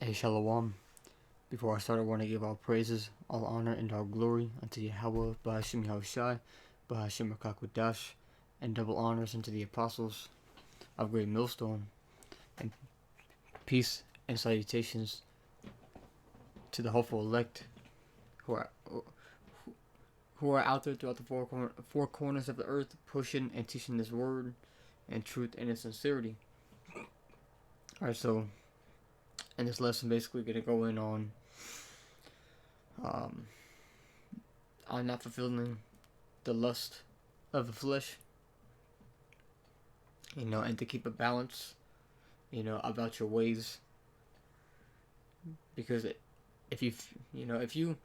Hey Shalom. Before I start, I want to give all praises, all honor, and all glory unto Yahweh, Bahashim Yahushai, Bahashim Rakakwadash, and double honors unto the apostles of Great Millstone, and peace and salutations to the hopeful elect who are who are out there throughout the four corners of the earth, pushing and teaching this word and truth and in sincerity. All right, so in this lesson, basically, going to go in um, on not fulfilling the lust of the flesh, and to keep a balance, about your ways, because if you, if you,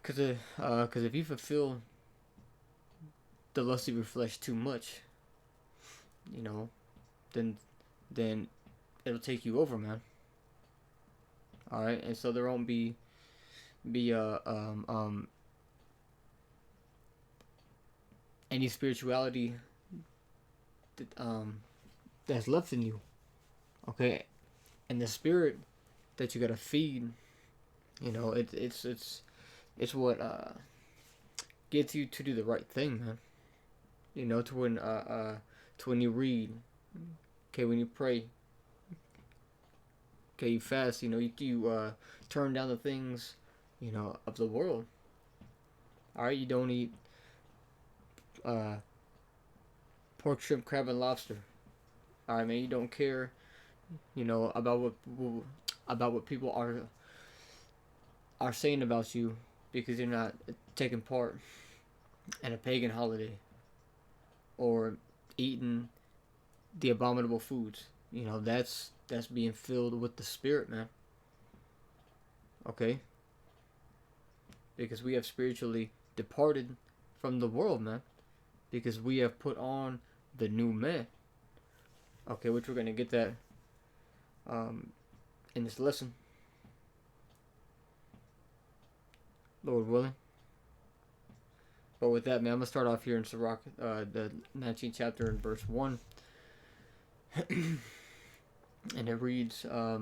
because if you fulfill the lust of your flesh too much, you know, then it'll take you over, man. All right, and so there won't be any spirituality that, that's left in you. Okay, and the spirit that you gotta feed, it's what gets you to do the right thing, man. To when you read, okay, when you pray, okay, you fast, you turn down the things, of the world. All right, you don't eat uh pork, shrimp, crab, and lobster. All right, man, you don't care, about what people are saying about you because you're not taking part in a pagan holiday or eating the abominable foods. That's being filled with the spirit, man. Okay, because we have spiritually departed from the world, man. Because we have put on the new man. Okay, which we're gonna get that in this lesson, Lord willing. But with that, man, I'm gonna start off here in Sirach, the 19th chapter and verse 1, and it reads, "A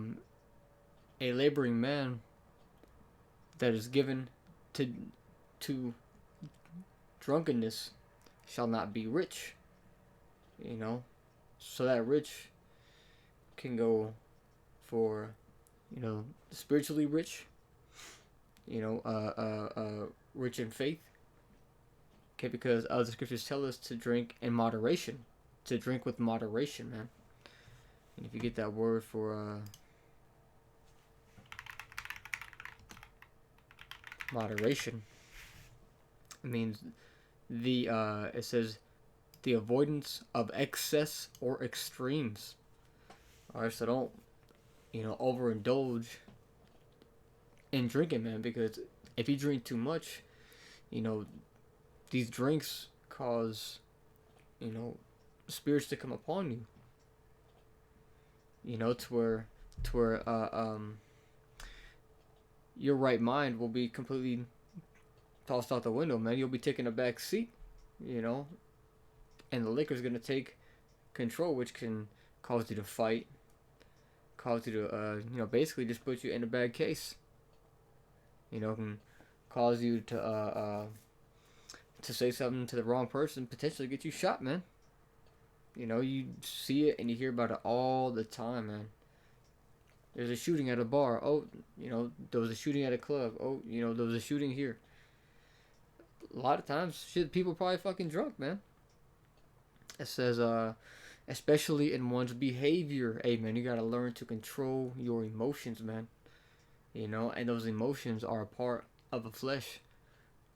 laboring man that is given to to drunkenness shall not be rich." So that rich can go for, spiritually rich, rich in faith. Okay, because the scriptures tell us to drink in moderation, to drink with moderation, man. And if you get that word for moderation, it means it says the avoidance of excess or extremes. All right, so don't overindulge in drinking, man, because if you drink too much, you know these drinks cause spirits to come upon you. To where your right mind will be completely tossed out the window, man. You'll be taking a back seat, you know, and the liquor's gonna take control, which can cause you to fight, cause you to basically just put you in a bad case. Can cause you to say something to the wrong person, potentially get you shot, man. You see it and you hear about it all the time, man. There's a shooting at a bar. Oh, there was a shooting at a club. Oh, there was a shooting here. A lot of times, shit, people probably fucking drunk, man. It says, especially in one's behavior. Hey, man, you gotta learn to control your emotions, man. And those emotions are a part of the flesh.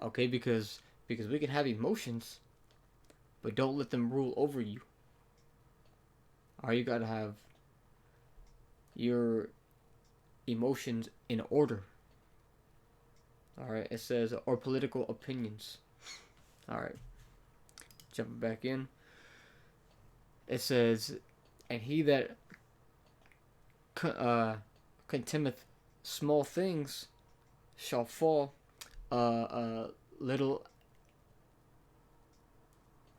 Okay, because we can have emotions, but don't let them rule over you. Or you gotta have your emotions in order. Alright, it says, or political opinions. Alright, jumping back in. It says, and he that contemneth small things shall fall little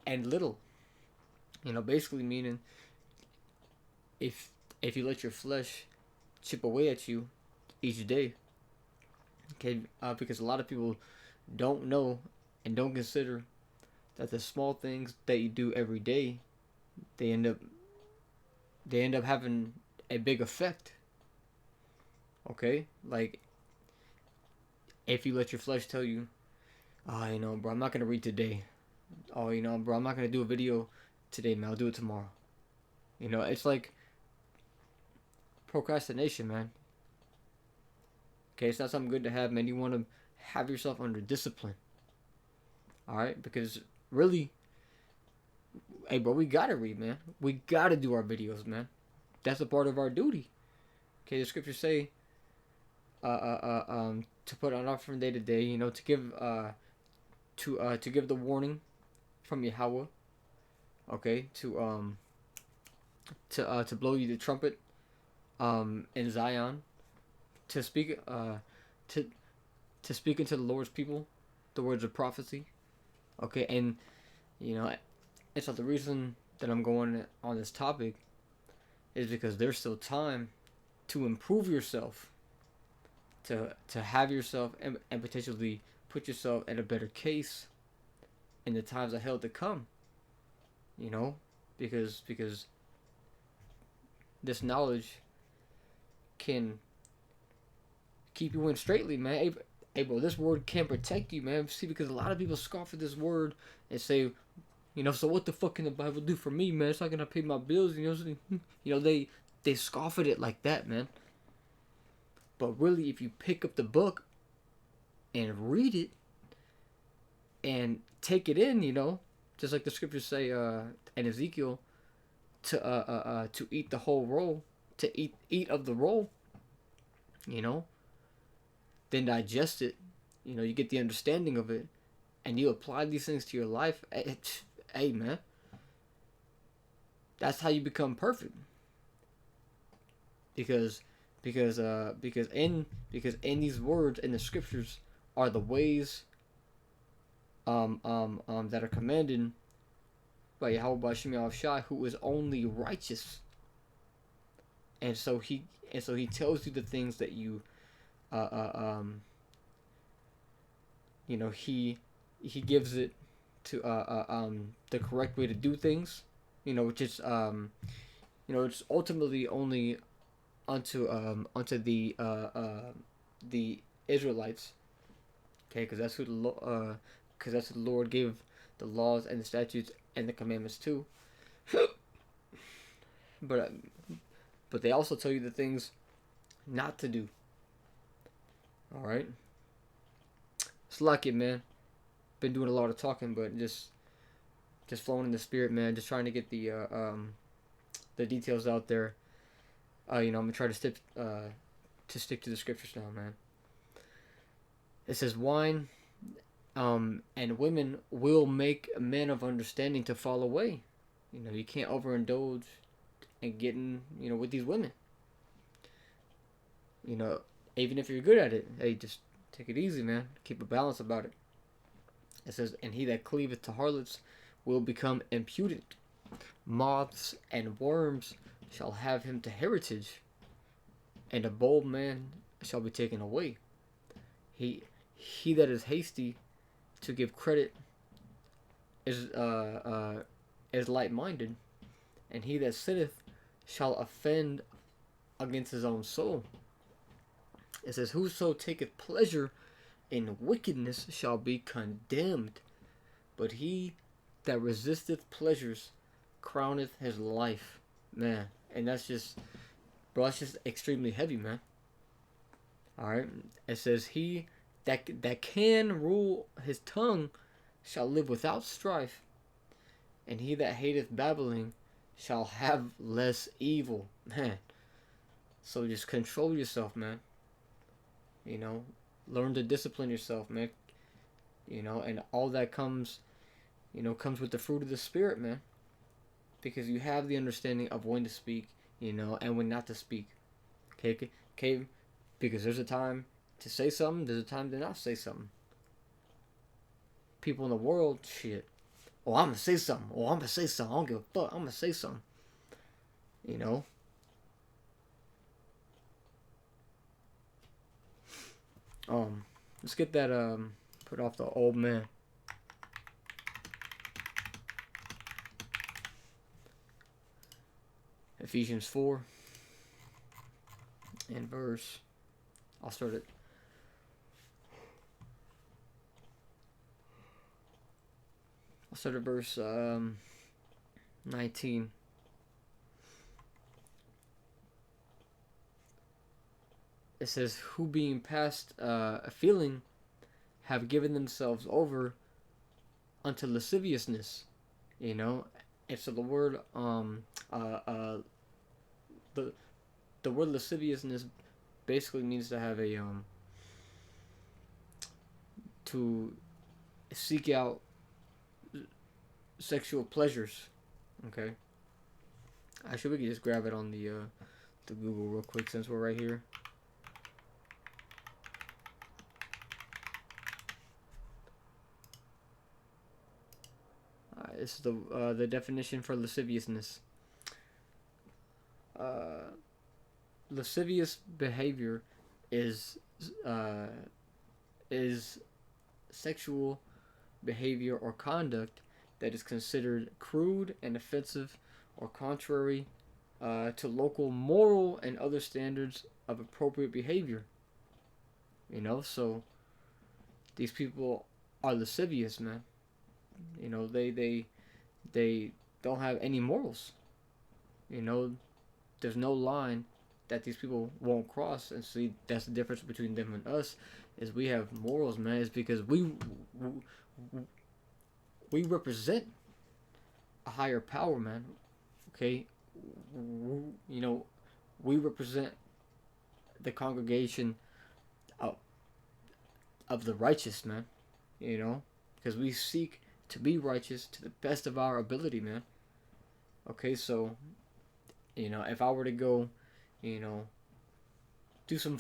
and little. Basically meaning if you let your flesh chip away at you each day. Okay, because a lot of people don't know and don't consider that the small things that you do every day, they end up having a big effect. Okay, like if you let your flesh tell you, oh, bro, I'm not gonna read today. Oh, bro, I'm not gonna do a video today, man. I'll do it tomorrow. It's like procrastination, man. Okay, it's not something good to have, man. You want to have yourself under discipline. All right, because really, hey, bro, we gotta read, man. We gotta do our videos, man. That's a part of our duty. Okay, the scriptures say, to put on offering day to day. To give, to give the warning from Yahweh. Okay, to blow you the trumpet, in Zion, to speak, to speak into the Lord's people, the words of prophecy. Okay, and it's not the reason that I'm going on this topic is because there's still time to improve yourself, to have yourself and potentially put yourself in a better case in the times of hell to come. Because this knowledge can keep you in straightly, man. Hey, bro, this word can protect you, man. See, because a lot of people scoff at this word and say, so what the fuck can the Bible do for me, man? It's not gonna pay my bills, they scoff at it like that, man. But really, if you pick up the book and read it and take it in, just like the scriptures say in Ezekiel, to eat the whole roll, to eat of the roll, then digest it, you get the understanding of it, and you apply these things to your life. Hey, man, that's how you become perfect. Because in these words in the scriptures are the ways that are commanded by Yahweh Bashim Yahushai, who is only righteous. And so he tells you the things that you he gives it to the correct way to do things, which is it's ultimately only unto the Israelites. Okay, because that's who the Lord gave the laws and the statutes and the commandments to. But they also tell you the things not to do. All right. It's lucky, man. Been doing a lot of talking, but just flowing in the spirit, man. Just trying to get the details out there. I'm gonna try to stick to the scriptures now, man. It says wine, and women will make men of understanding to fall away. You can't overindulge and getting with these women. Even if you're good at it, hey, just take it easy, man. Keep a balance about it. It says, and he that cleaveth to harlots will become impudent. Moths and worms shall have him to heritage, and a bold man shall be taken away. He that is hasty to give credit is light-minded, and he that sitteth shall offend against his own soul. It says, whoso taketh pleasure in wickedness shall be condemned, but he that resisteth pleasures crowneth his life. Man, and that's just extremely heavy, man. Alright, it says, he that can rule his tongue shall live without strife, and he that hateth babbling shall have less evil. Man, so just control yourself, man. Learn to discipline yourself, man. And all that comes with the fruit of the Spirit, man. Because you have the understanding of when to speak, and when not to speak. Okay? Because there's a time to say something, there's a time to not say something. People in the world, shit. Oh, I'm gonna say something. Oh, I'm gonna say something. I don't give a fuck. I'm gonna say something. Let's get that put off the old man. Ephesians 4 and verse. I'll start it. I'll start at verse 19. It says, "Who being past a feeling, have given themselves over unto lasciviousness." You know, and so the word the word lasciviousness basically means to have a to seek out sexual pleasures. Okay. Actually, we can just grab it on the Google real quick since we're right here. This is the definition for lasciviousness. Lascivious behavior is sexual behavior or conduct that is considered crude and offensive or contrary to local moral and other standards of appropriate behavior. You know, so these people are lascivious, man. You know, they don't have any morals. You know, there's no line that these people won't cross, and see that's the difference between them and us. Is we have morals, man. Is because we represent a higher power, man. Okay, you know, we represent the congregation of the righteous, man. You know, because we seek to be righteous to the best of our ability, man. Okay, so, you know, if I were to go, you know, do some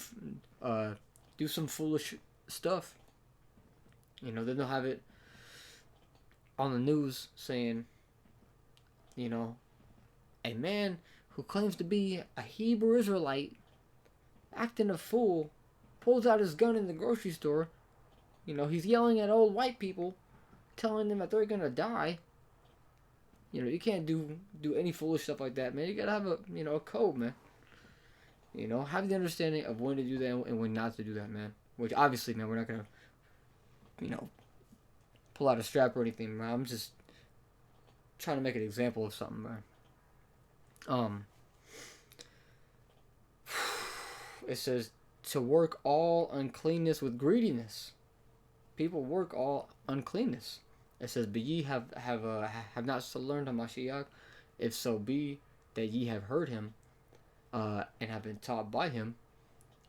foolish stuff, you know, then they'll have it on the news saying, you know, a man who claims to be a Hebrew Israelite, acting a fool, pulls out his gun in the grocery store. You know, he's yelling at old white people, telling them that they're gonna die. You know, you can't do any foolish stuff like that, man. You gotta have a code, man. You know, have the understanding of when to do that and when not to do that, man. Which obviously, man, we're not gonna, you know, pull out a strap or anything, man. I'm just trying to make an example of something, man. It says to work all uncleanness with greediness. People work all uncleanness. It says, "But ye have not learned of Mashiach, if so be that ye have heard him, and have been taught by him,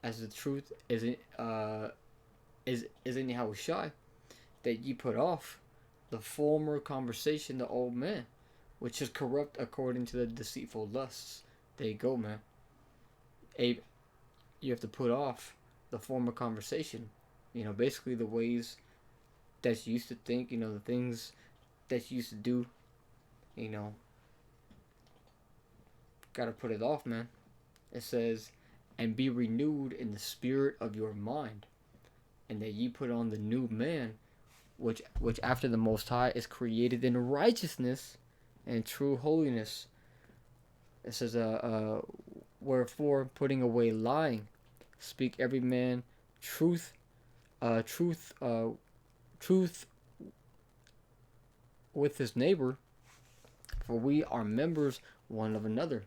as the truth is in Yahushua, that ye put off the former conversation, the old man, which is corrupt according to the deceitful lusts." There you go, man. Abe, you have to put off the former conversation. You know, basically the ways that you used to think, you know, the things that you used to do, you know, gotta put it off, man. It says, "And be renewed in the spirit of your mind, and that ye put on the new man, which after the Most High is created in righteousness and true holiness." It says, "Wherefore, putting away lying, speak every man truth with his neighbor, for we are members one of another."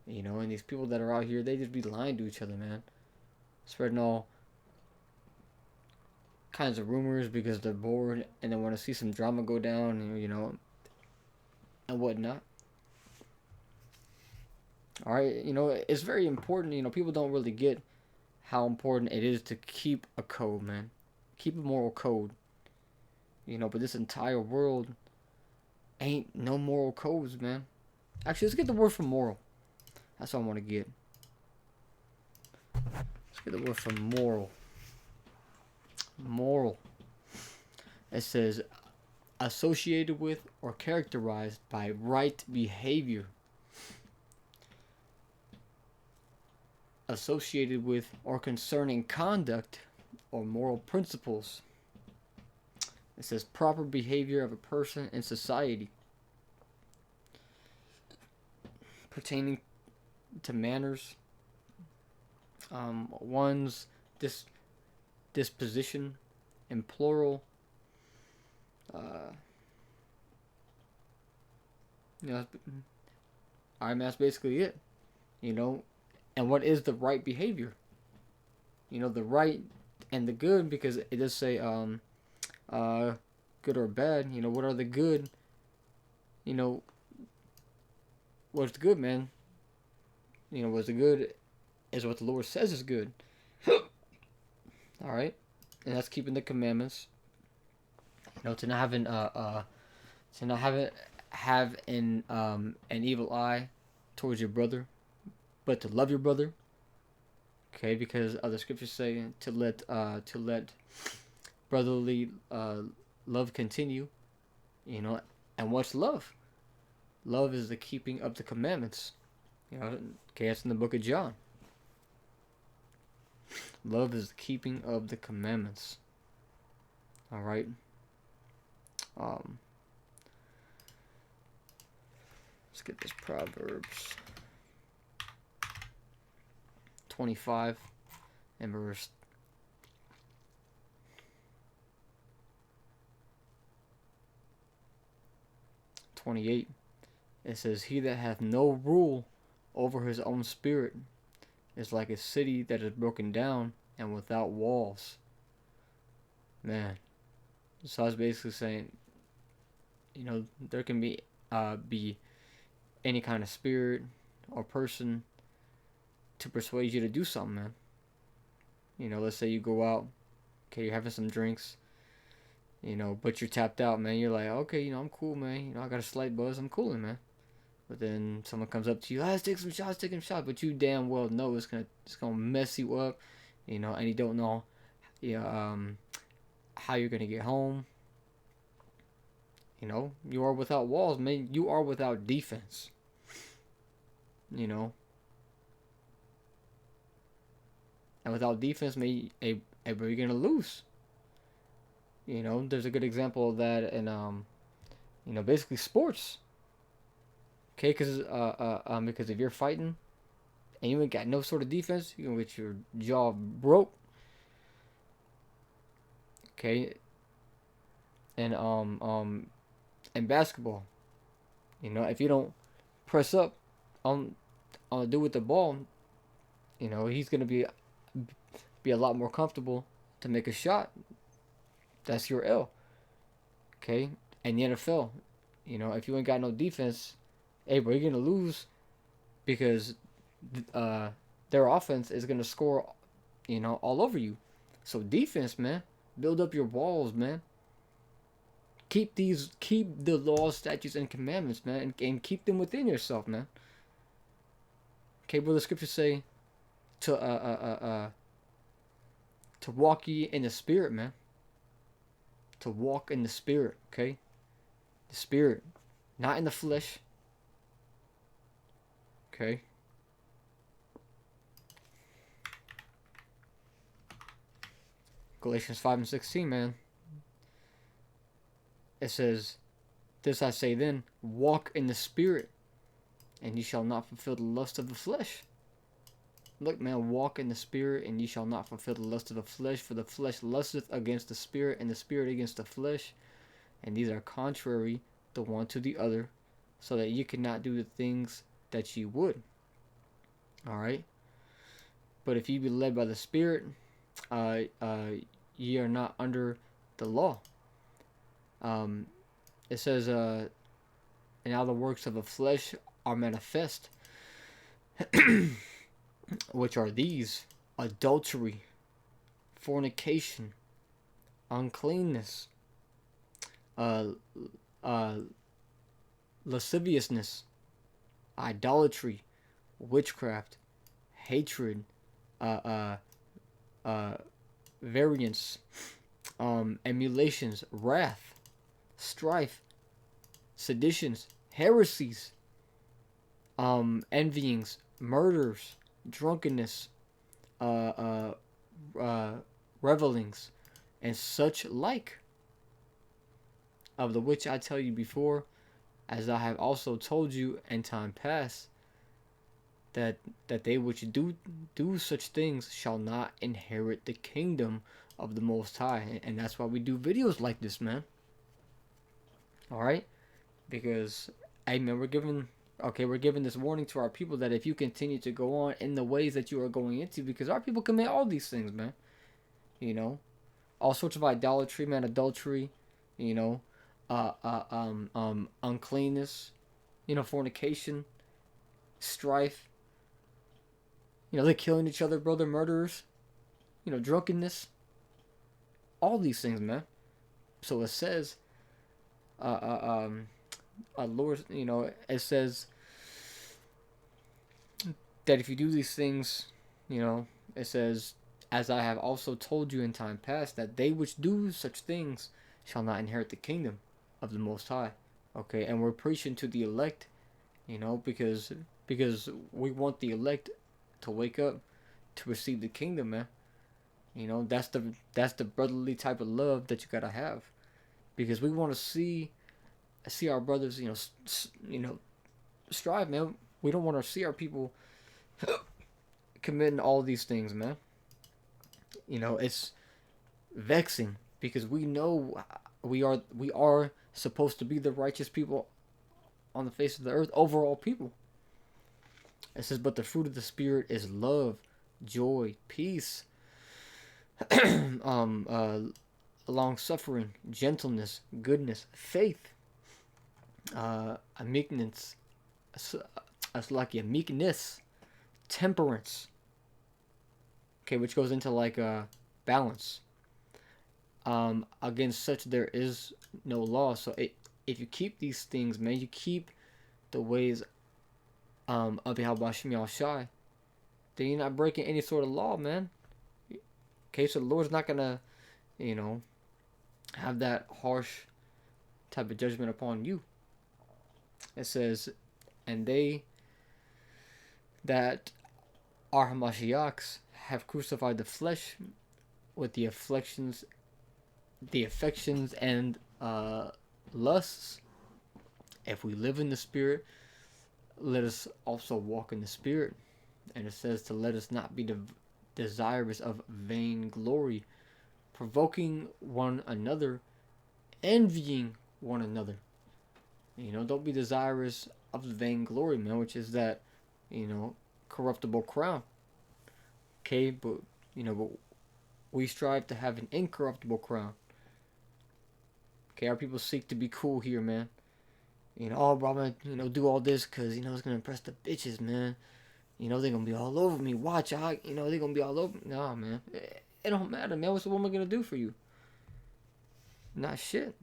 You know, and these people that are out here, they just be lying to each other, man. Spreading all kinds of rumors because they're bored and they want to see some drama go down, you know, and whatnot. Alright, you know, it's very important. You know, people don't really get how important it is to keep a code, man. Keep a moral code. You know, but this entire world ain't no moral codes, man. Actually, let's get the word for moral. That's what I want to get. Let's get the word for moral. Moral. It says, associated with or characterized by right behavior. Associated with or concerning conduct or moral principles. It says proper behavior of a person in society, pertaining to manners, one's disposition, in plural. Uh, you know, that's basically it. You know, and what is the right behavior? You know, the right and the good, because it does say good or bad. You know, what are the good? You know, what's the good, man? You know, what's the good is what the Lord says is good. All right, and that's keeping the commandments. You know, to not having to not have an evil eye towards your brother, but to love your brother. Okay, because other scriptures say to let brotherly love continue. You know, and what's love? Love is the keeping of the commandments. You know, okay, that's in the book of John. Love is the keeping of the commandments. All right. Let's get this Proverbs 25 and verse 28. It says, "He that hath no rule over his own spirit is like a city that is broken down and without walls." Man, so I was basically saying, you know, there can be any kind of spirit or person to persuade you to do something, man. You know, let's say you go out, okay, you're having some drinks, you know, but you're tapped out, man. You're like, okay, you know, I'm cool, man. You know, I got a slight buzz, I'm cooling, man. But then someone comes up to you, let's take some shots, but you damn well know it's gonna mess you up, you know, and you don't know, how you're gonna get home. You know, you are without walls, man. You are without defense. You know, and without defense, man, you're gonna lose. You know, there's a good example of that in you know, basically sports. Okay, because if you're fighting and you ain't got no sort of defense, you're gonna get your jaw broke. Okay, and in basketball, you know, if you don't press up on the dude with the ball, you know, he's gonna be a lot more comfortable to make a shot. That's your L. Okay, and the NFL, you know, if you ain't got no defense, hey, bro, you're gonna lose because their offense is gonna score, you know, all over you. So defense, man, build up your walls, man. Keep the laws, statutes, and commandments, man, and keep them within yourself, man. Okay, what the scriptures say to walk ye in the spirit, man. To walk in the spirit, okay? The spirit, not in the flesh. Okay. Galatians 5:16, man. It says, "This I say then, walk in the spirit, and ye shall not fulfill the lust of the flesh." Look, man, walk in the spirit, and ye shall not fulfill the lust of the flesh, for the flesh lusteth against the spirit, and the spirit against the flesh, and these are contrary the one to the other, so that ye cannot do the things that ye would. Alright? But if ye be led by the Spirit, ye are not under the law. It says, and now the works of the flesh are manifest, which are these: adultery, fornication, uncleanness, lasciviousness, idolatry, witchcraft, hatred, variance, emulations, wrath, strife, seditions, heresies, envyings, murders, drunkenness, revelings, and such like, of the which I tell you before, as I have also told you in time past, that they which do such things shall not inherit the kingdom of the Most High. And that's why we do videos like this, man. All right, because hey, man, we're giving this warning to our people that if you continue to go on in the ways that you are going into, because our people commit all these things, man. You know, all sorts of idolatry, man, adultery, you know, uncleanness, you know, fornication, strife. You know, they're killing each other, bro. They're murderers. You know, drunkenness. All these things, man. So it says, Lord, you know, it says that if you do these things, you know, it says, as I have also told you in time past, that they which do such things shall not inherit the kingdom of the Most High. Okay, and we're preaching to the elect, you know, because we want the elect to wake up to receive the kingdom, man. You know, that's the brotherly type of love that you gotta have, because we want to see our brothers, you know, strive, man. We don't want to see our people committing all these things, man. You know, it's vexing because we know we are supposed to be the righteous people on the face of the earth, overall people. It says, but the fruit of the Spirit is love, joy, peace, long suffering, gentleness, goodness, faith, a meekness, meekness, temperance. Okay, which goes into like balance. Against such there is no law. So if you keep these things, man, you keep the ways of Yahweh Shem Shai, then you're not breaking any sort of law, man. Okay, so the Lord's not gonna, you know, have that harsh type of judgment upon you. It says, and they that are Hamashiachs have crucified the flesh with the afflictions, the affections and lusts. If we live in the Spirit, let us also walk in the Spirit. And it says to let us not be desirous of vain glory, provoking one another, envying one another. You know, don't be desirous of the vain glory, man, which is that, you know, corruptible crown. Okay, but we strive to have an incorruptible crown. Okay, our people seek to be cool here, man. You know, oh, bro, I'm gonna, do all this because, it's gonna impress the bitches, man. They're gonna be all over me. Watch out, they're gonna be all over me. Nah, man. It don't matter, man. What's the woman gonna do for you? Not shit.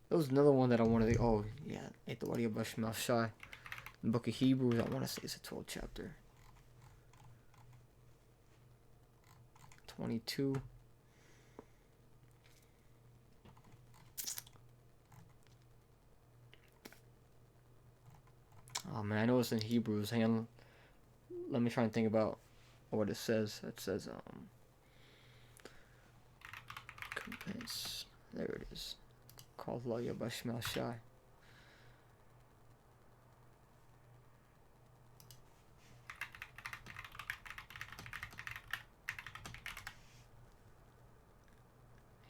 That was another one that I wanted to. Oh, yeah. Etawari Abashmal Shai. The book of Hebrews, I want to say it's a 12th chapter. 22. Oh, man. I know it's in Hebrews. Hang on. Let me try and think about what it says. It says, there it is. Called La Yabashmal Shai.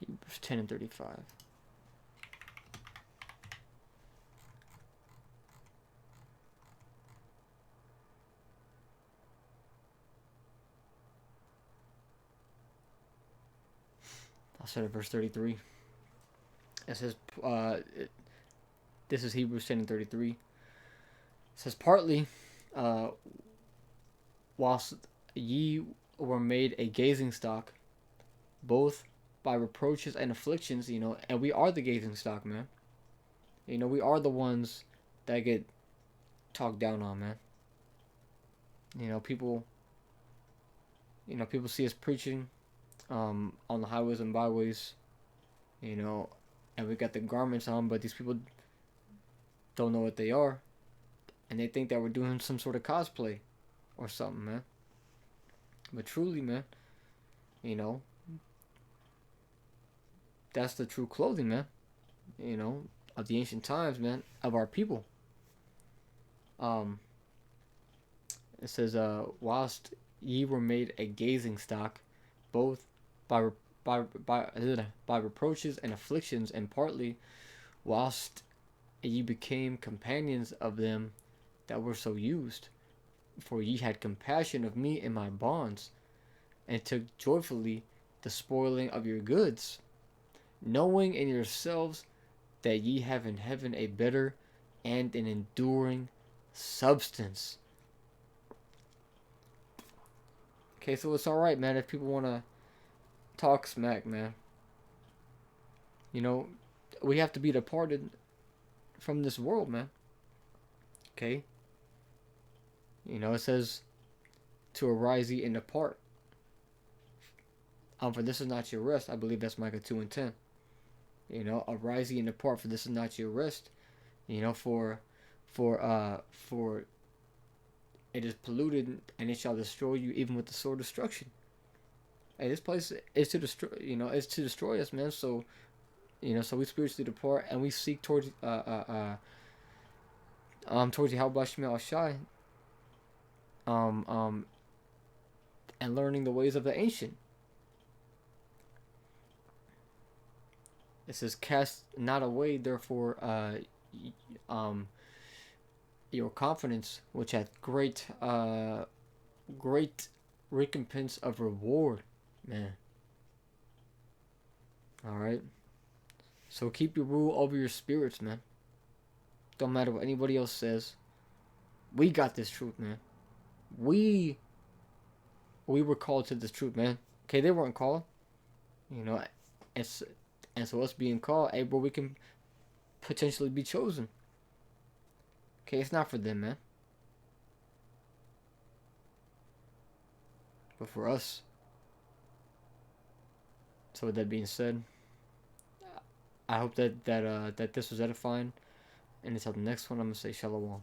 Hebrews 10 and 35. I'll start at verse 33. It says, this is Hebrews 10 and 33. It says, partly, whilst ye were made a gazing stock, both by reproaches and afflictions, and we are the gazing stock, man. We are the ones that get talked down on, man. People see us preaching, on the highways and byways, and we got the garments on, but these people don't know what they are, and they think that we're doing some sort of cosplay or something, man. But truly, man, you know, that's the true clothing, man. You know, of the ancient times, man, of our people. Um, it says, whilst ye were made a gazing stock, both by by reproaches and afflictions, and partly whilst ye became companions of them that were so used. For ye had compassion of me in my bonds, and took joyfully the spoiling of your goods, knowing in yourselves that ye have in heaven a better and an enduring substance. Okay, so it's alright, man, if people want to talk smack, man. You know, we have to be departed from this world, man. Okay? You know, it says to arise ye and depart. For this is not your rest. I believe that's Micah 2 and 10. You know, arise ye and depart, for this is not your rest. You know, for it is polluted, and it shall destroy you even with the sword of destruction. Hey, this place is to destroy. You know, it's to destroy us, man. So, you know, so we spiritually depart, and we seek towards the Yahweh Shemel Shai, um, um, and learning the ways of the ancient. It says, "Cast not away, therefore, um, your confidence, which hath great recompense of reward." Man. All right. So keep your rule over your spirits, man. Don't matter what anybody else says. We got this truth, man. We were called to this truth, man. Okay, they weren't called. You know, it's and so us being called, hey, bro, we can potentially be chosen. Okay, it's not for them, man, but for us. So with that being said, I hope that this was edifying. And until the next one, I'm gonna say shalom.